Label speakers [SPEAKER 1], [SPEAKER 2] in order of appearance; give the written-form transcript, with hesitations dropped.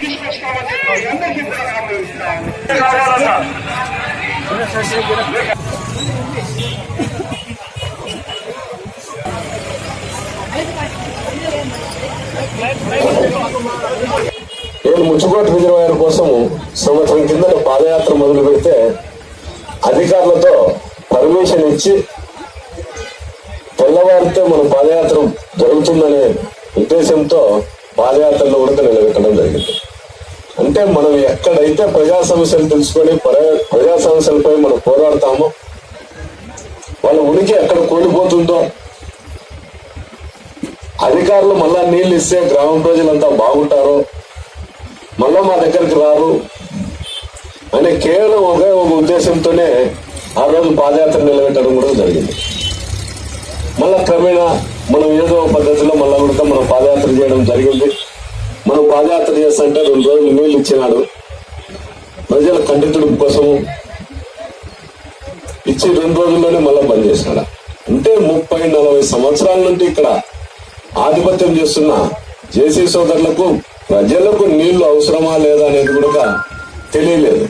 [SPEAKER 1] తీసుకొస్తామని చెప్పి అందరికీ కూడా ఆహ్వానిస్తాము.
[SPEAKER 2] నేను ముచ్చుకోట రిజర్వాయర్ కోసం సంవత్సరం కింద పాదయాత్ర మొదలు పెడితే అధికారులతో పర్మిషన్ ఇచ్చి తెల్లవారితే మన పాదయాత్ర జరుగుతుందనే ఉద్దేశంతో పాదయాత్రలో కూడా నిలబెట్టడం జరిగింది. అంటే మనం ఎక్కడైతే ప్రజా సమస్యలు తెలుసుకొని ప్రజా సమస్యలపై మనం పోరాడతామో వాళ్ళ ఉనికి ఎక్కడ కోల్పోతుందో, అధికారులు మళ్ళా నీళ్లు ఇస్తే గ్రామ ప్రజలంతా బాగుంటారో, మళ్ళా మా దగ్గరికి రారు అనే కేవలం ఒకే ఒక ఉద్దేశంతోనే ఆ రోజు పాదయాత్ర నిలబెట్టడం కూడా జరిగింది. మళ్ళా క్రమేణా మనం ఏదో పద్ధతిలో మళ్ళా కూడా మనం పాదయాత్ర చేయడం జరిగింది. మనం పాదయాత్ర చేస్తుంటే 2 రోజులు నీళ్లు ఇచ్చినాడు, ప్రజల కంటి తుడుపు కోసం ఇచ్చి 2 రోజుల్లోనే మళ్ళా బంద్ చేసినాడు. అంటే 30-40 సంవత్సరాల నుండి ఇక్కడ ఆధిపత్యం చేస్తున్న జేసీ సోదరులకు ప్రజలకు నీళ్లు అవసరమా లేదా అనేది కూడా తెలియలేదు.